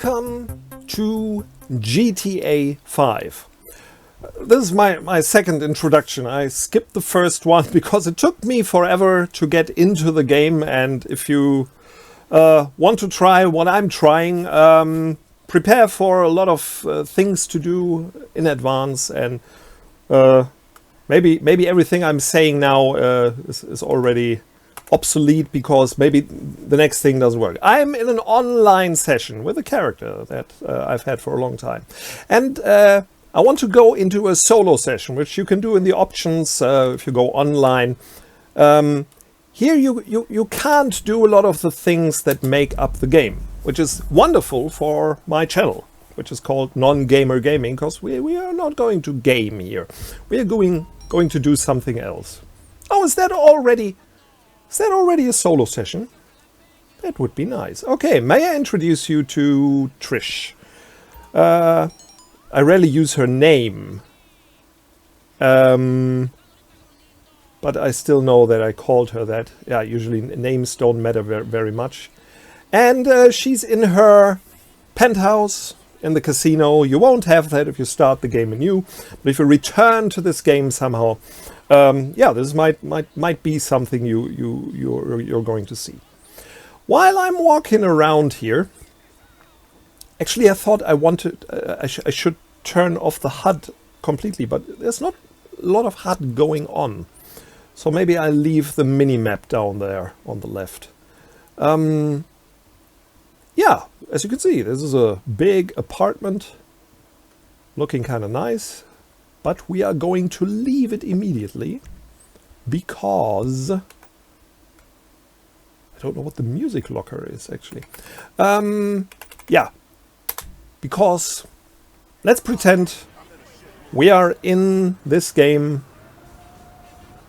Welcome to GTA 5. This is my second introduction. I skipped the first one because it took me forever to get into the game, and if you want to try what I'm trying, prepare for a lot of things to do in advance, and maybe everything I'm saying now is already obsolete because maybe the next thing doesn't work. I'm in an online session with a character that I've had for a long time, and I want to go into a solo session, which you can do in the options if you go online. Here you can't do a lot of the things that make up the game, which is wonderful for my channel, which is called Non-Gamer Gaming, because we are not going to game here. We are going to do something else. Oh, is that already a solo session? That would be nice. Okay, may I introduce you to Trish? I rarely use her name, but I still know that I called her that. Yeah, usually names don't matter very much. And she's in her penthouse in the casino. You won't have that if you start the game anew, but if you return to this game somehow, yeah, this might be something you're going to see. While I'm walking around here, actually I thought I should turn off the HUD completely, but there's not a lot of HUD going on. So maybe I'll leave the mini-map down there on the left. Yeah, as you can see, this is a big apartment, looking kind of nice, but we are going to leave it immediately because I don't know what the music locker is actually. Yeah, because let's pretend we are in this game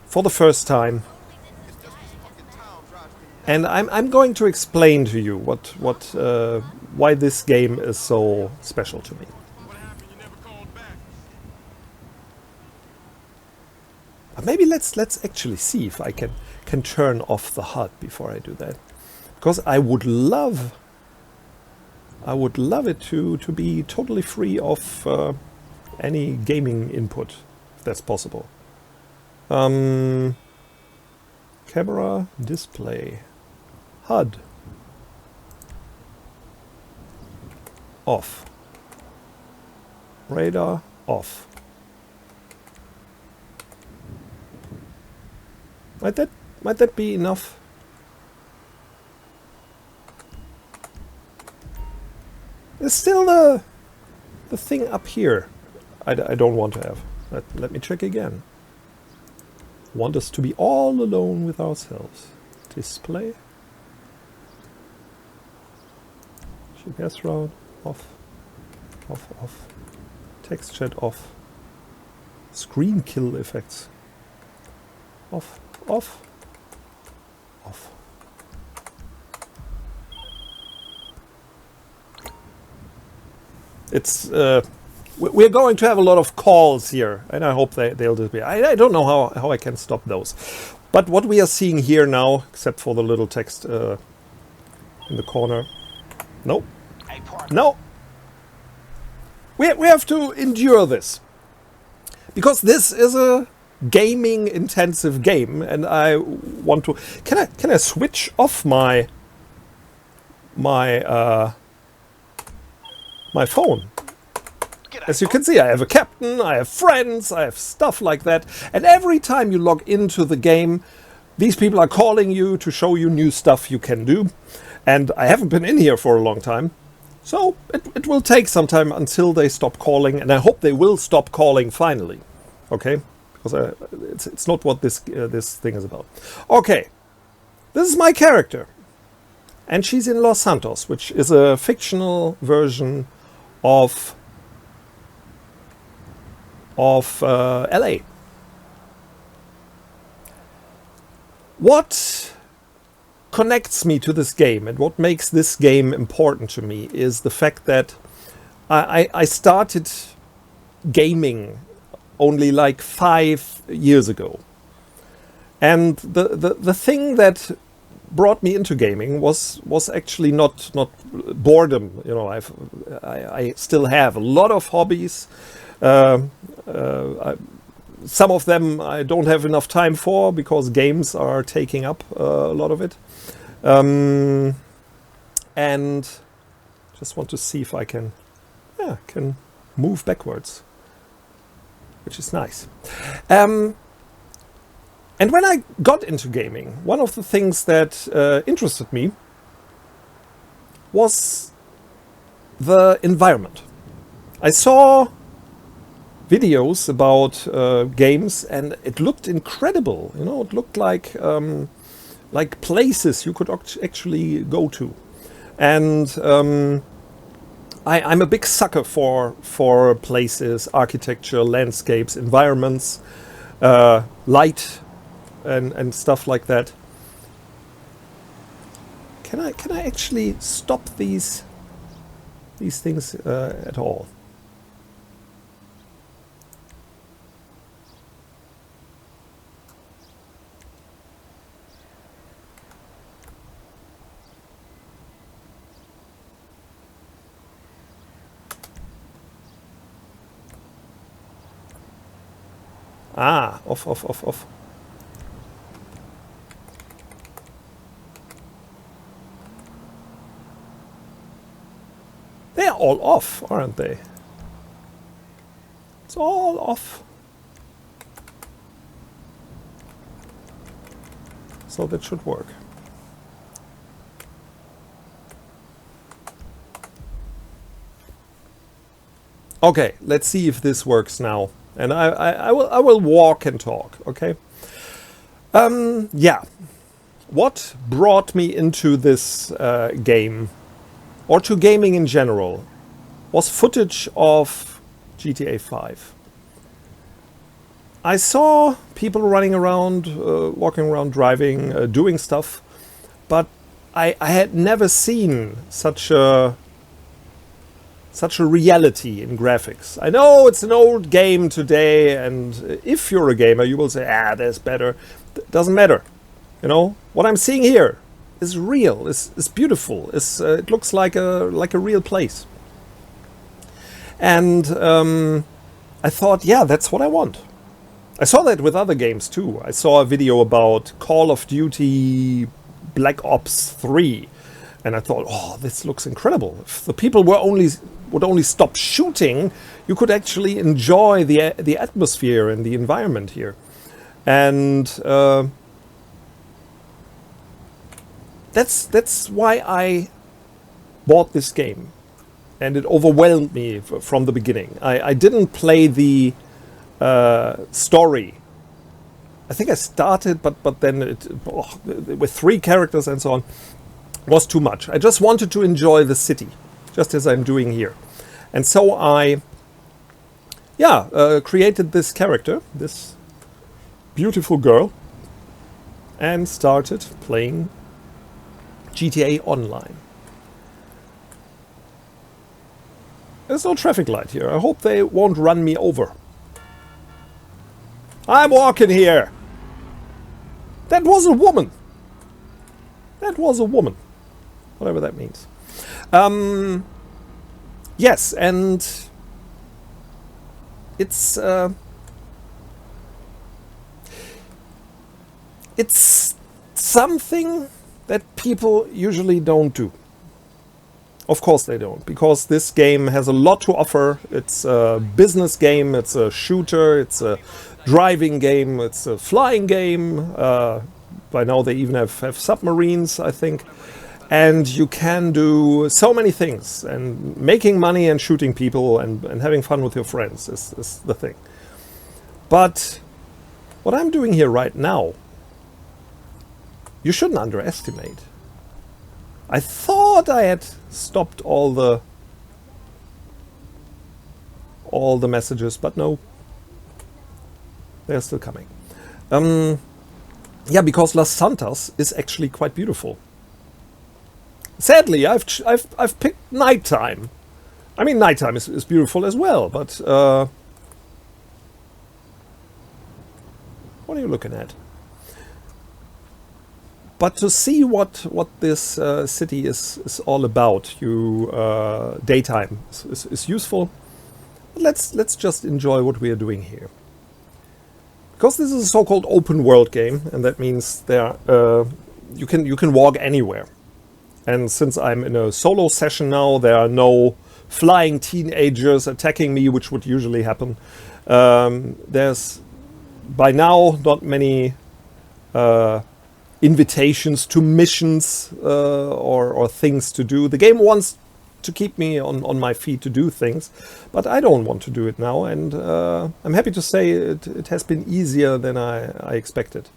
for the first time, and I'm going to explain to you why this game is so special to me. But maybe let's actually see if I can turn off the HUD before I do that, because I would love it to be totally free of any gaming input, if that's possible. Camera, display, HUD, off, radar, off. Might that be enough? There's still the thing up here I don't want to have. Let me check again. Want us to be all alone with ourselves. Display. GPS route off. Off, off. Text chat off. Screen kill effects. Off, off, off. It's we're going to have a lot of calls here, and I hope they'll disappear. I don't know how I can stop those. But what we are seeing here now, except for the little text in the corner, no, no. We have to endure this, because this is a gaming intensive game, and I want to. Can I switch off my phone? As you can see, I have a captain, I have friends, I have stuff like that. And every time you log into the game, these people are calling you to show you new stuff you can do. And I haven't been in here for a long time. So it will take some time until they stop calling. And I hope they will stop calling finally. Okay? Because it's not what this thing is about. Okay. This is my character. And she's in Los Santos, which is a fictional version of LA. What connects me to this game and what makes this game important to me is the fact that I started gaming only like 5 years ago. And the thing that brought me into gaming was actually not boredom. You know, I still have a lot of hobbies. Some of them I don't have enough time for because games are taking up a lot of it. And just want to see if I can move backwards, which is nice. And when I got into gaming, one of the things that interested me was the environment. I saw videos about games, and it looked incredible. You know, it looked like places you could actually go to. And I'm a big sucker for places, architecture, landscapes, environments, light, and stuff like that. Can I actually stop these things at all? Ah, off. They're all off, aren't they? It's all off. So that should work. Okay, let's see if this works now. And I will walk and talk, okay? Yeah. What brought me into this game, or to gaming in general, was footage of GTA 5. I saw people running around, walking around, driving, doing stuff, but I had never seen such a reality in graphics. I know it's an old game today, and if you're a gamer, you will say, there's better. Doesn't matter. You know, what I'm seeing here is real, is beautiful, it looks like a real place. And I thought, yeah, that's what I want. I saw that with other games too. I saw a video about Call of Duty Black Ops 3, and I thought, oh, this looks incredible. If the people would only stop shooting, you could actually enjoy the atmosphere and the environment here. And that's why I bought this game, and it overwhelmed me from the beginning. I didn't play the story. I think I started, but then with 3 characters and so on, was too much. I just wanted to enjoy the city, just as I'm doing here. And so I created this character, this beautiful girl, and started playing GTA Online. There's no traffic light here. I hope they won't run me over. I'm walking here. That was a woman. That was a woman. Whatever that means. Yes, and it's something that people usually don't do. Of course they don't, because this game has a lot to offer. It's a business game, it's a shooter, it's a driving game, it's a flying game. By now they even have submarines, I think. And you can do so many things, and making money and shooting people and having fun with your friends is the thing. But what I'm doing here right now, you shouldn't underestimate. I thought I had stopped all the messages, but no, they're still coming. Yeah, because Las Santas is actually quite beautiful. Sadly, I've picked nighttime. I mean, nighttime is beautiful as well, but what are you looking at? But to see what this city is all about, daytime is useful. Let's just enjoy what we are doing here. Because this is a so-called open world game, and that means you can walk anywhere. And since I'm in a solo session now, there are no flying teenagers attacking me, which would usually happen. There's by now not many invitations to missions or things to do. The game wants to keep me on my feet to do things, but I don't want to do it now, and I'm happy to say it has been easier than I expected.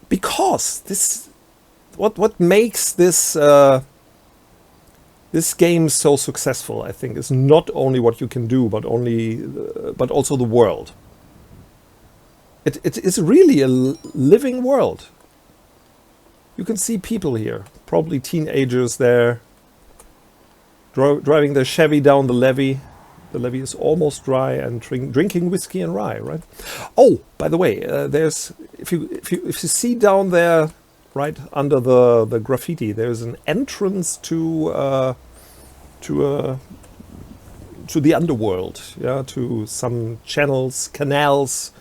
Because what makes this game so successful, I think, is not only what you can do, but also the world. It is really a living world. You can see people here, probably teenagers there, driving their Chevy down the levee. The levee is almost dry, and drinking whiskey and rye, right? Oh, by the way, there's if you see down there, right under the graffiti, there's an entrance to the underworld, yeah, to some channels, canals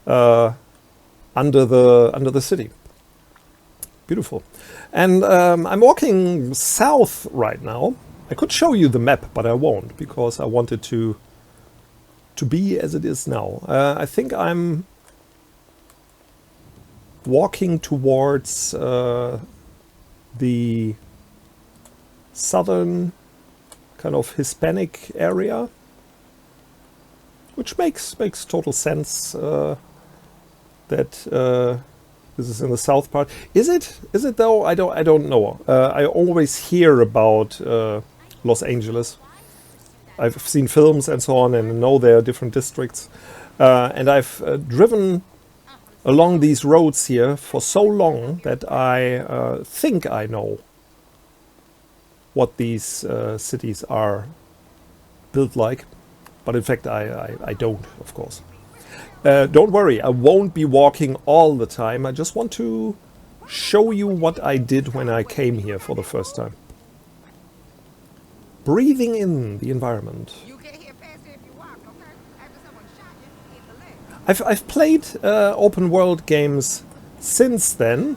under the city. Beautiful. And I'm walking south right now. I could show you the map, but I won't, because I wanted to be as it is now. I think I'm walking towards the southern kind of Hispanic area, which makes total sense that this is in the south part. Is it though? I don't know. I always hear about Los Angeles. I've seen films and so on, and know there are different districts. And I've driven along these roads here for so long that I think I know what these cities are built like. But in fact, I don't, of course. Don't worry, I won't be walking all the time. I just want to show you what I did when I came here for the first time. Breathing in the environment. I've played open world games since then,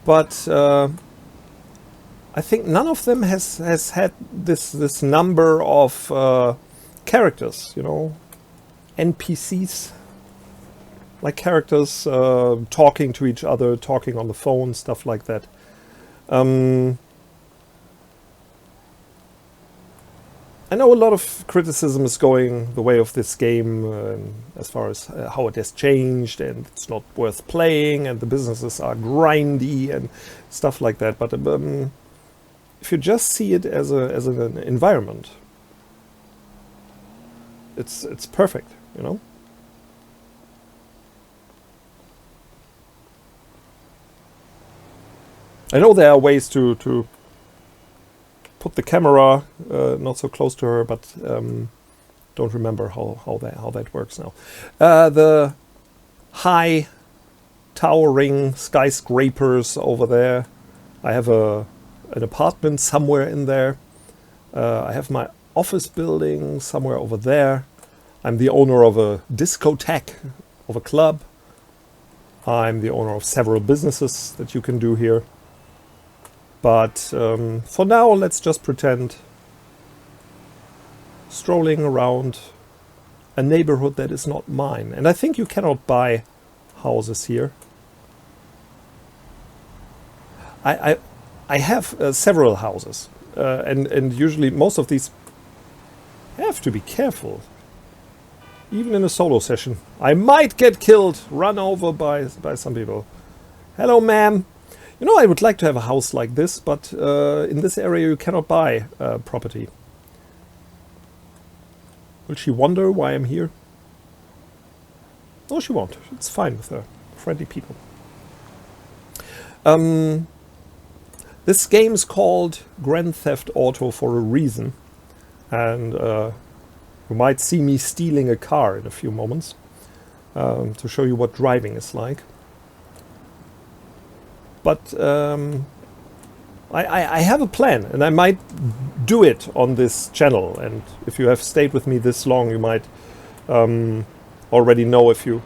but I think none of them has had this number of characters, you know, NPCs, like characters talking to each other, talking on the phone, stuff like that. I know a lot of criticism is going the way of this game as far as how it has changed, and it's not worth playing, and the businesses are grindy and stuff like that. But if you just see it as an environment, it's perfect, you know. I know there are ways to put the camera not so close to her, but don't remember how that works now. The high towering skyscrapers over there. I have an apartment somewhere in there. I have my office building somewhere over there. I'm the owner of a discotheque, of a club. I'm the owner of several businesses that you can do here. But for now, let's just pretend strolling around a neighborhood that is not mine. And I think you cannot buy houses here. I have several houses, and usually most of these have to be careful. Even in a solo session, I might get killed, run over by some people. Hello, ma'am. You know, I would like to have a house like this, but in this area you cannot buy property. Will she wonder why I'm here? No, she won't. It's fine with her. Friendly people. This game's called Grand Theft Auto for a reason. And you might see me stealing a car in a few moments to show you what driving is like. But I have a plan, and I might do it on this channel. And if you have stayed with me this long, you might already know if you're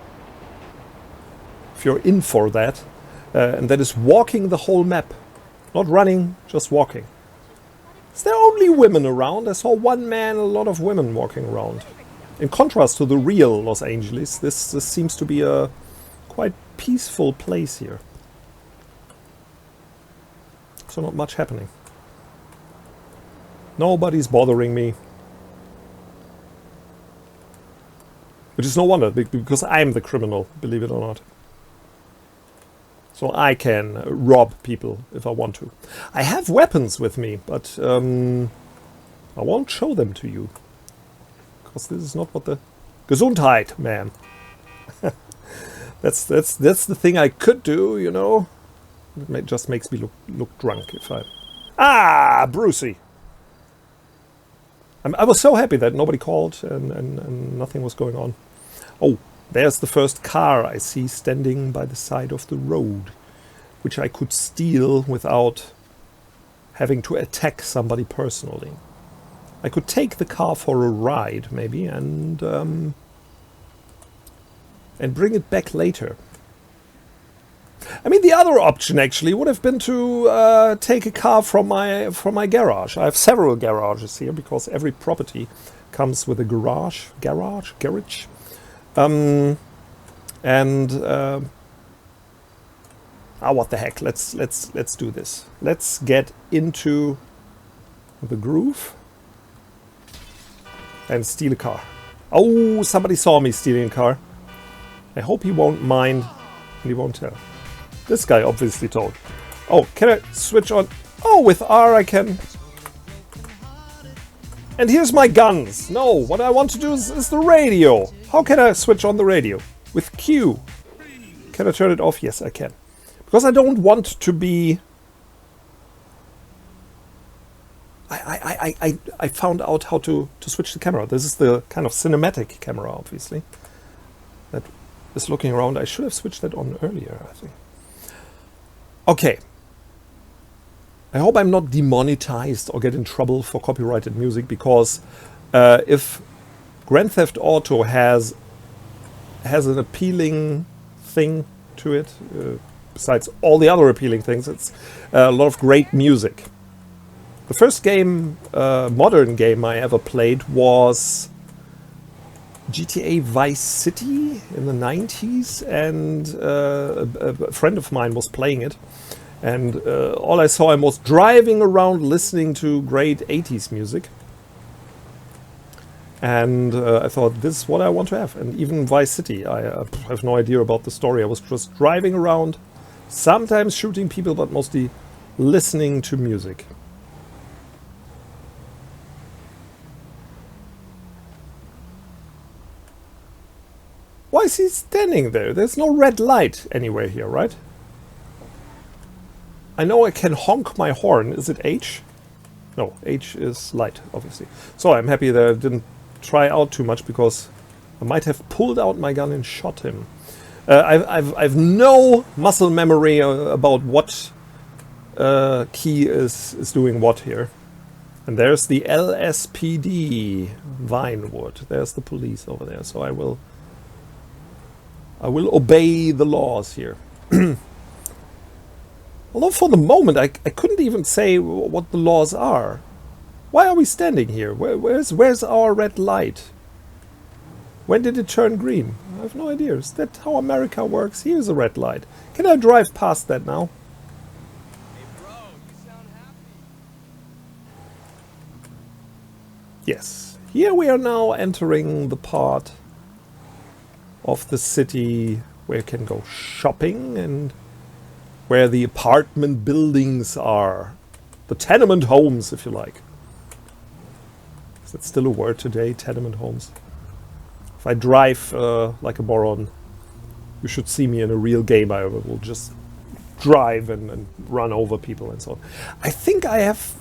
in for that. And that is walking the whole map. Not running, just walking. Is there only women around? I saw one man, a lot of women walking around. In contrast to the real Los Angeles, this seems to be a quite peaceful place here. So not much happening. Nobody's bothering me. Which is no wonder, because I'm the criminal, believe it or not. So I can rob people if I want to. I have weapons with me, but I won't show them to you. Because this is not what the... Gesundheit, man. That's the thing I could do, you know. It just makes me look drunk if I... Ah, Brucey! I was so happy that nobody called and nothing was going on. Oh, there's the first car I see standing by the side of the road, which I could steal without having to attack somebody personally. I could take the car for a ride, maybe, and bring it back later. I mean, the other option actually would have been to take a car from my garage. I have several garages here because every property comes with a garage. What the heck? Let's do this. Let's get into the groove and steal a car. Oh, somebody saw me stealing a car. I hope he won't mind and he won't tell. This guy obviously told. Oh, can I switch on? Oh, with R I can. And here's my guns. No, what I want to do is the radio. How can I switch on the radio? With Q. Can I turn it off? Yes, I can. Because I don't want to be... I found out how to switch the camera. This is the kind of cinematic camera, obviously. That is looking around. I should have switched that on earlier, I think. Okay. I hope I'm not demonetized or get in trouble for copyrighted music, because if Grand Theft Auto has an appealing thing to it, besides all the other appealing things, it's a lot of great music. The first game, modern game I ever played was GTA Vice City in the 90s, and a friend of mine was playing it. And all I saw him was driving around listening to great 80s music. And I thought, this is what I want to have. And even Vice City, I have no idea about the story. I was just driving around, sometimes shooting people, but mostly listening to music. Why is he standing there? There's no red light anywhere here, right? I know I can honk my horn. Is it H? No, H is light, obviously. So I'm happy that I didn't try out too much, because I might have pulled out my gun and shot him. I've no muscle memory about what key is doing what here. And there's the LSPD, Vinewood. There's the police over there. So I will obey the laws here. Although for the moment I couldn't even say what the laws are. Why are we standing here? Where's our red light? When did it turn green? I have no idea. Is that how America works? Here's a red light. Can I drive past that now? Hey bro, you sound happy. Yes. Here we are now entering the part of the city where you can go shopping and where the apartment buildings are. The tenement homes, if you like. Is that still a word today, tenement homes? If I drive like a moron, you should see me in a real game. I will just drive and run over people and so on. I think I have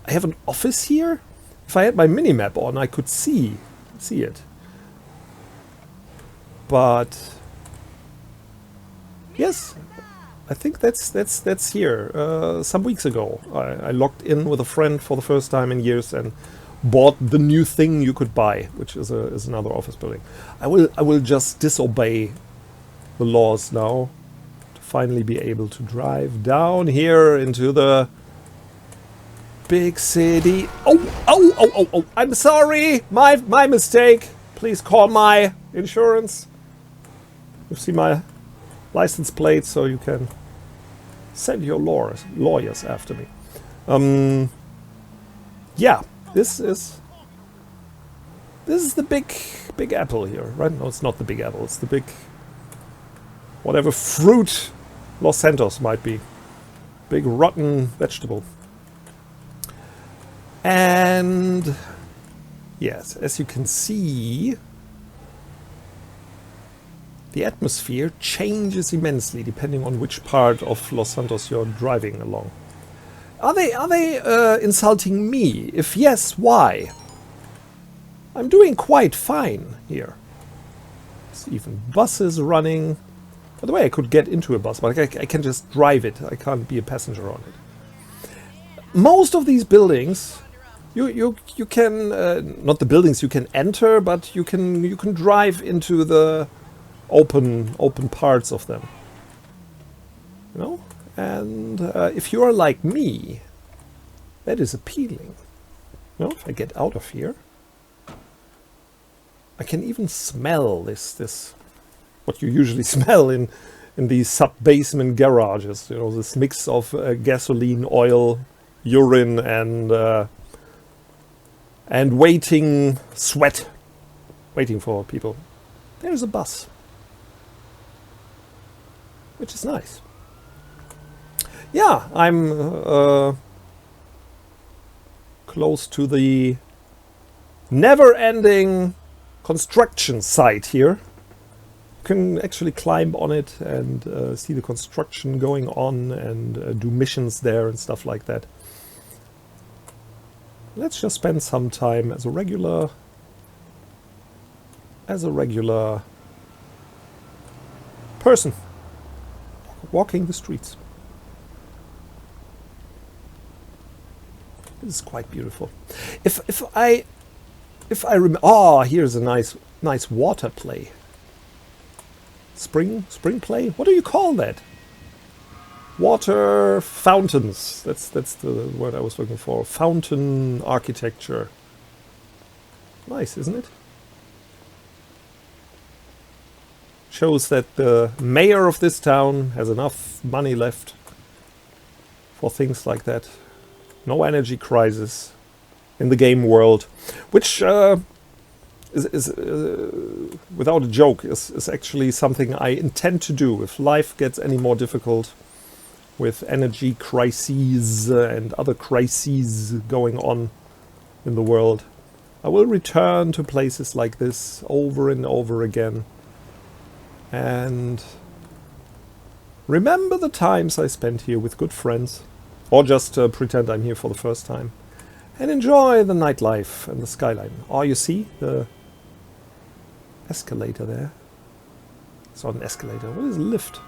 an office here. If I had my minimap on, I could see it. But yes, I think that's here. Some weeks ago, I logged in with a friend for the first time in years and bought the new thing you could buy, which is another office building. I will just disobey the laws now to finally be able to drive down here into the big city. Oh! I'm sorry, my mistake. Please call my insurance. You see my license plate, so you can send your lawyers after me. Yeah, this is the big apple here, right? No, it's not the big apple. It's the big whatever fruit Los Santos might be. Big rotten vegetable. And yes, as you can see, the atmosphere changes immensely depending on which part of Los Santos you're driving along. Are they insulting me? If yes, why? I'm doing quite fine here. There's even buses running. By the way, I could get into a bus, but I can just drive it. I can't be a passenger on it. Most of these buildings, you can not the buildings you can enter, but you can drive into the open parts of them. You know, and if you are like me, that is appealing. You know, if I get out of here, I can even smell this what you usually smell in these sub-basement garages. You know, this mix of gasoline, oil, urine, and waiting sweat, waiting for people. There's a bus, which is nice. Yeah, I'm close to the never-ending construction site here. You can actually climb on it and see the construction going on and do missions there and stuff like that. Let's just spend some time as a regular person walking the streets. This is quite beautiful. If I remember, oh, here's a nice water play. Spring play. What do you call that? Water fountains. That's the word I was looking for. Fountain architecture. Nice, isn't it? Shows that the mayor of this town has enough money left for things like that. No energy crisis in the game world, which is without a joke, is actually something I intend to do if life gets any more difficult with energy crises and other crises going on in the world. I will return to places like this over and over again and remember the times I spent here with good friends, or just pretend I'm here for the first time and enjoy the nightlife and the skyline. Oh, you see the escalator there? It's not an escalator. What is a lift?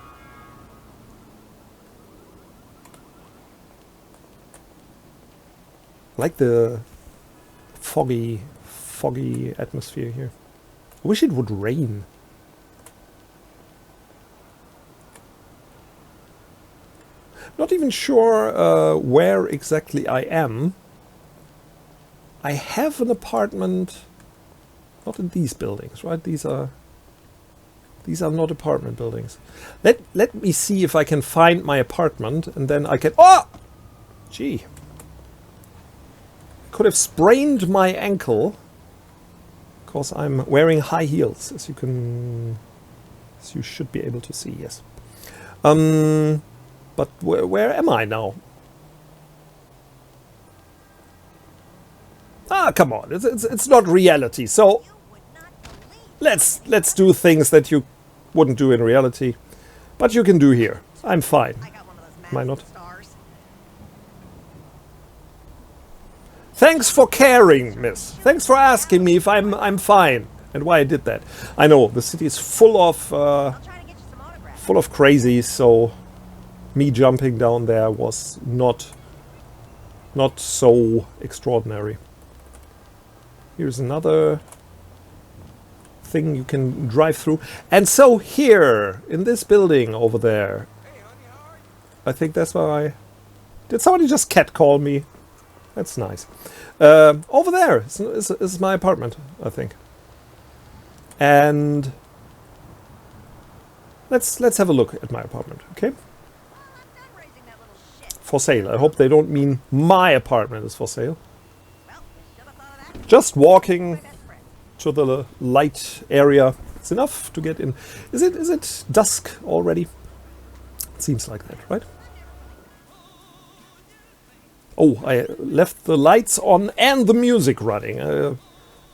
I like the foggy atmosphere here. I wish it would rain. Not even sure where exactly I am. I have an apartment, not in these buildings, right? These are not apartment buildings. Let me see if I can find my apartment, and then I can. Oh, gee, I could have sprained my ankle because I'm wearing high heels, as you should be able to see. Yes. But where am I now? Ah, come on! It's not reality. So let's do things that you wouldn't do in reality, but you can do here. I'm fine. Am I not? Thanks for caring, miss. Thanks for asking me if I'm fine and why I did that. I know the city is full of crazies, so me jumping down there was not so extraordinary. Here's another thing you can drive through. And so here, in this building over there, I think that's why did somebody just catcall me? That's nice. Over there is my apartment, I think. And let's have a look at my apartment, okay? For sale. I hope they don't mean my apartment is for sale. Just walking to the light area. It's enough to get in. Is it dusk already? It seems like that, right? Oh, I left the lights on and the music running.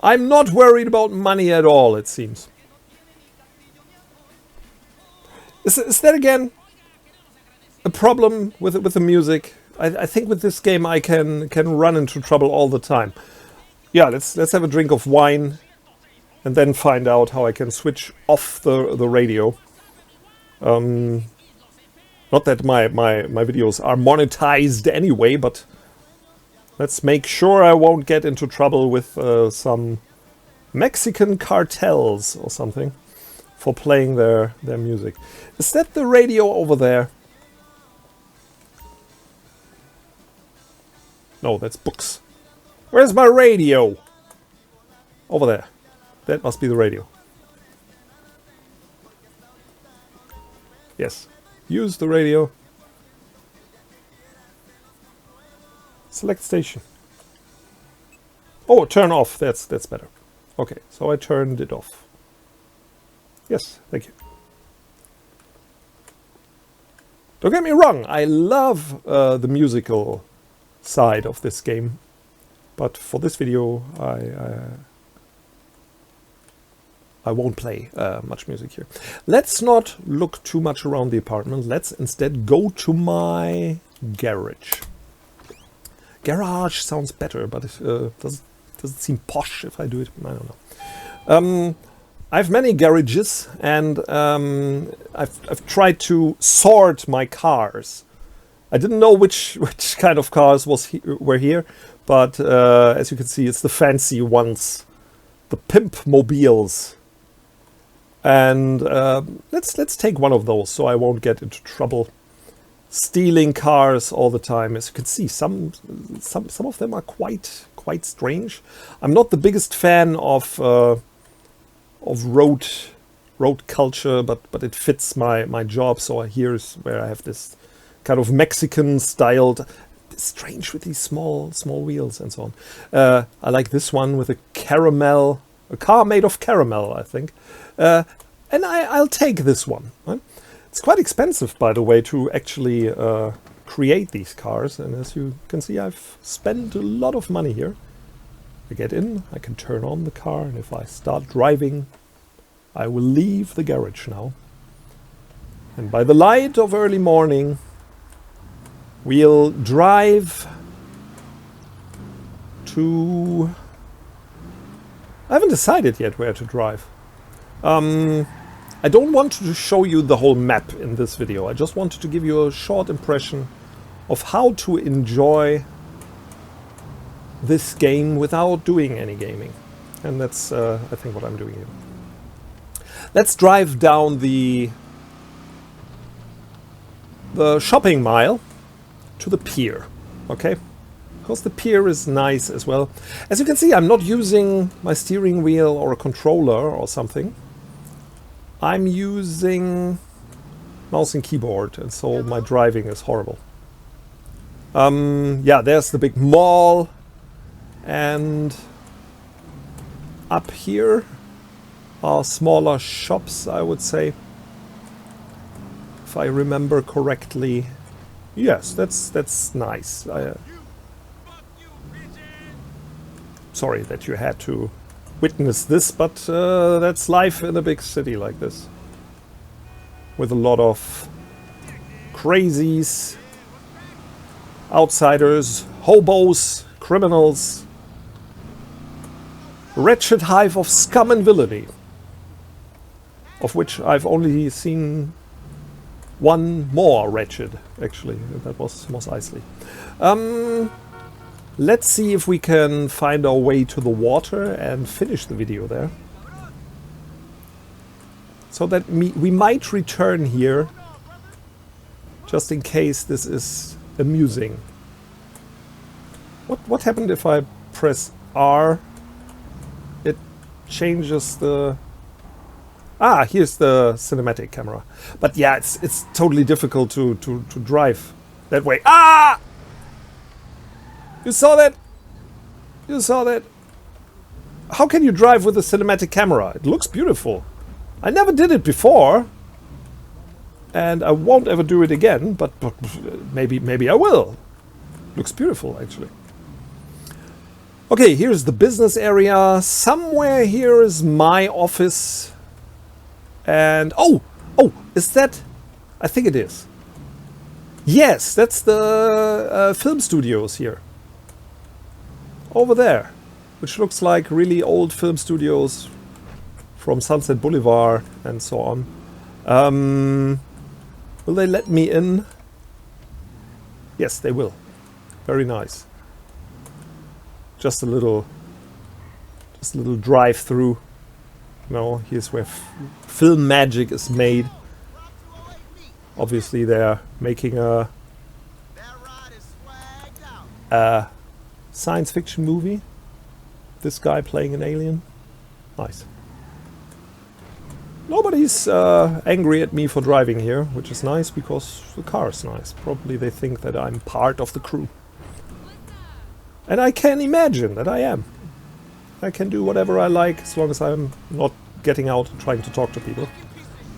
I'm not worried about money at all, it seems. Is that again a problem with the music? I think with this game I can run into trouble all the time. Yeah, let's have a drink of wine and then find out how I can switch off the radio. Not that my videos are monetized anyway, but let's make sure I won't get into trouble with some Mexican cartels or something for playing their music. Is that the radio over there? No, that's books. Where's my radio? Over there. That must be the radio. Yes. Use the radio. Select station. Oh, turn off. That's better. Okay, so I turned it off. Yes, thank you. Don't get me wrong, I love the musical side of this game, but for this video I won't play much music here. Let's not look too much around the apartment. Let's instead go to my garage. Garage sounds better, but it does it seem posh if I do it? I don't know. I have many garages, and I've tried to sort my cars. I didn't know which kind of cars were here, but as you can see, it's the fancy ones, the pimp mobiles. And let's take one of those, so I won't get into trouble stealing cars all the time. As you can see, some of them are quite strange. I'm not the biggest fan of road culture, but it fits my job. So here's where I have this kind of Mexican styled. It's strange with these small wheels and so on. I like this one with a car made of caramel, I think. And I'll take this one. Right? It's quite expensive, by the way, to actually create these cars. And as you can see, I've spent a lot of money here. I get in, I can turn on the car, and if I start driving, I will leave the garage now. And by the light of early morning, we'll drive to... I haven't decided yet where to drive. I don't want to show you the whole map in this video. I just wanted to give you a short impression of how to enjoy this game without doing any gaming. And that's, I think, what I'm doing here. Let's drive down the shopping mile to the pier, okay? Because the pier is nice as well. As you can see, I'm not using my steering wheel or a controller or something. I'm using mouse and keyboard, and so my driving is horrible. Yeah, there's the big mall, and up here are smaller shops, I would say, if I remember correctly. Yes, that's nice. Sorry that you had to witness this, but that's life in a big city like this, with a lot of crazies, outsiders, hobos, criminals, wretched hive of scum and villainy, of which I've only seen one more wretched, actually. That was Mos Eisley. Let's see if we can find our way to the water and finish the video there. So that we might return here, just in case this is amusing. What happened if I press R? It changes the... Ah, here's the cinematic camera. But yeah, it's totally difficult to drive that way. Ah! You saw that? You saw that? How can you drive with a cinematic camera? It looks beautiful. I never did it before. And I won't ever do it again, but maybe I will. Looks beautiful, actually. Okay, here's the business area. Somewhere here is my office. And oh, is that? I think it is. Yes, that's the film studios here. Over there, which looks like really old film studios from Sunset Boulevard and so on. Will they let me in? Yes, they will. Very nice. Just a little drive through. No, here's where film magic is made. Obviously, they're making a science fiction movie. This guy playing an alien. Nice. Nobody's angry at me for driving here, which is nice because the car is nice. Probably they think that I'm part of the crew. And I can imagine that I am. I can do whatever I like as long as I'm not getting out and trying to talk to people.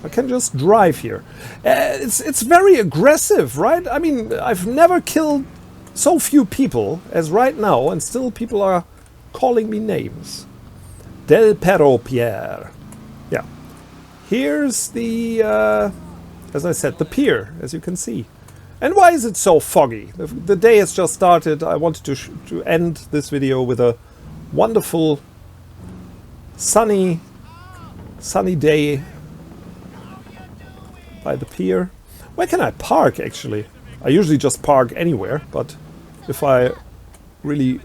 I can just drive here. It's very aggressive, right? I mean, I've never killed so few people as right now, and still people are calling me names. Del Perro Pierre. Yeah. Here's the, as I said, the pier, as you can see. And why is it so foggy? The day has just started. I wanted to end this video with a wonderful sunny day by the pier. Where can I park, actually? I usually just park anywhere, but if I really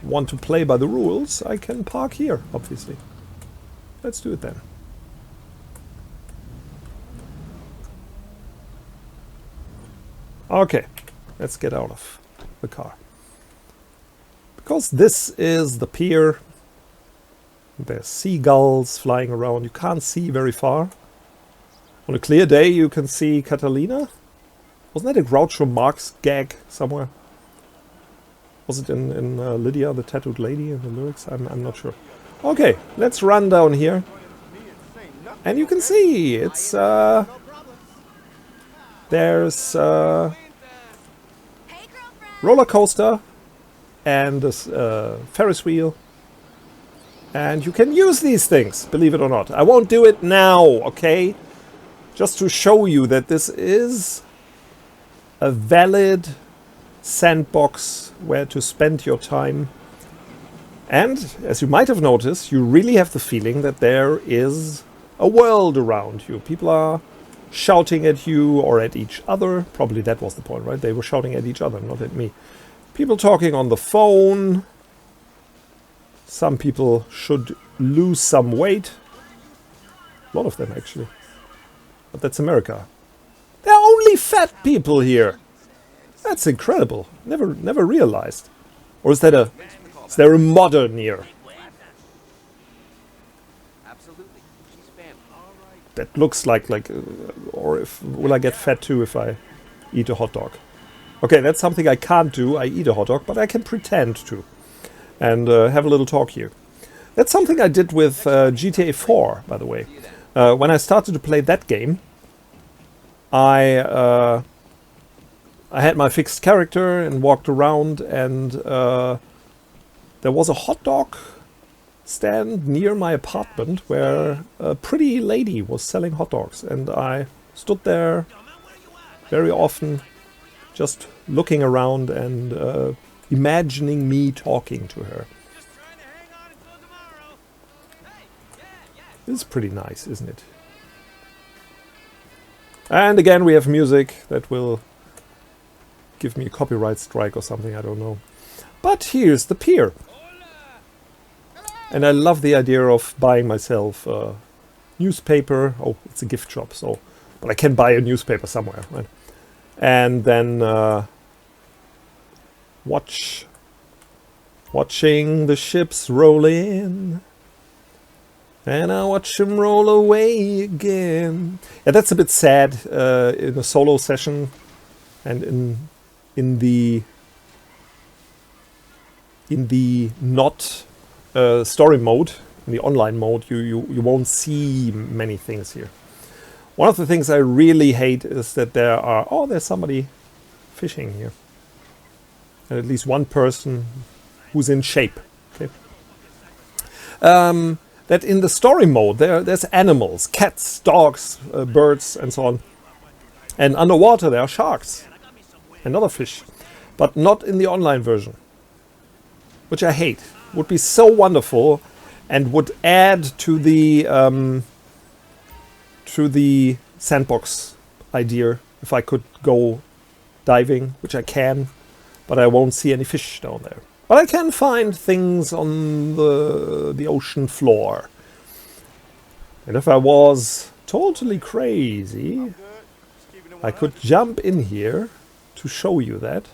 want to play by the rules, I can park here, obviously. Let's do it then. Okay, let's get out of the car. Because this is the pier. There's seagulls flying around. You can't see very far. On a clear day you can see Catalina. Wasn't that a Groucho Marx gag somewhere? Was it in Lydia, the tattooed lady, in the lyrics? I'm not sure. Okay, let's run down here. And you can see it's there's roller coaster and this Ferris wheel. And you can use these things, believe it or not. I won't do it now, okay? Just to show you that this is a valid sandbox where to spend your time. And, as you might have noticed, you really have the feeling that there is a world around you. People are shouting at you or at each other. Probably that was the point, right? They were shouting at each other, not at me. People talking on the phone. Some people should lose some weight. A lot of them, actually. But that's America. There are only fat people here. That's incredible. Never realized. Or is there a modern here? Absolutely. She's family. All right. That looks like or if will I get fat too if I eat a hot dog? Okay, that's something I can't do. I eat a hot dog, but I can pretend to. And have a little talk here. That's something I did with GTA 4, by the way. When I started to play that game, I had my fixed character and walked around, and there was a hot dog stand near my apartment where a pretty lady was selling hot dogs, and I stood there very often just looking around and imagining me talking to her. Just trying to hang on until tomorrow. Hey, yeah. It's pretty nice, isn't it? And again, we have music that will give me a copyright strike or something, I don't know. But here's the pier. And I love the idea of buying myself a newspaper. Oh, it's a gift shop, so... But I can buy a newspaper somewhere, right? And then watching the ships roll in. And I watch them roll away again. Yeah, that's a bit sad in a solo session, and in the not story mode, in the online mode, you won't see many things here. One of the things I really hate is that there's somebody fishing here, and at least one person who's in shape. Okay. That in the story mode there's animals, cats, dogs, birds, and so on. And underwater there are sharks and other fish, but not in the online version, which I hate. Would be so wonderful, and would add to the sandbox idea if I could go diving, which I can, but I won't see any fish down there. But I can find things on the ocean floor. And if I was totally crazy, I could jump in here to show you that.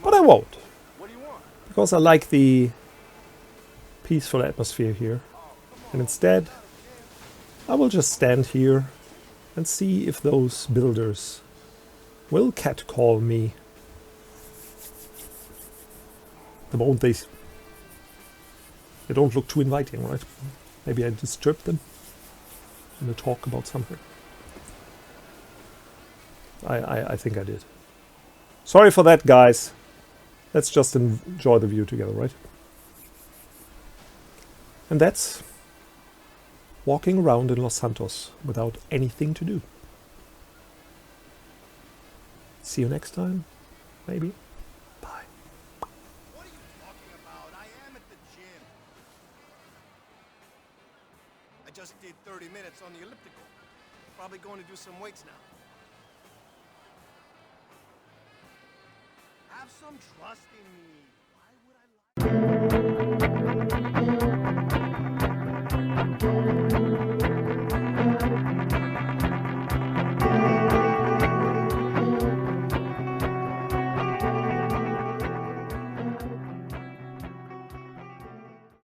But I won't. Because I like the peaceful atmosphere here. And instead, I will just stand here and see if those builders will catcall me. The moment they don't look too inviting, right? Maybe I disturb them in a talk about something. I think I did. Sorry for that, guys. Let's just enjoy the view together, right? And that's walking around in Los Santos without anything to do. See you next time, maybe. Bye. What are you talking about? I am at the gym. I just did 30 minutes on the elliptical. Probably going to do some weights now. Have some trust in me. Why would I lie?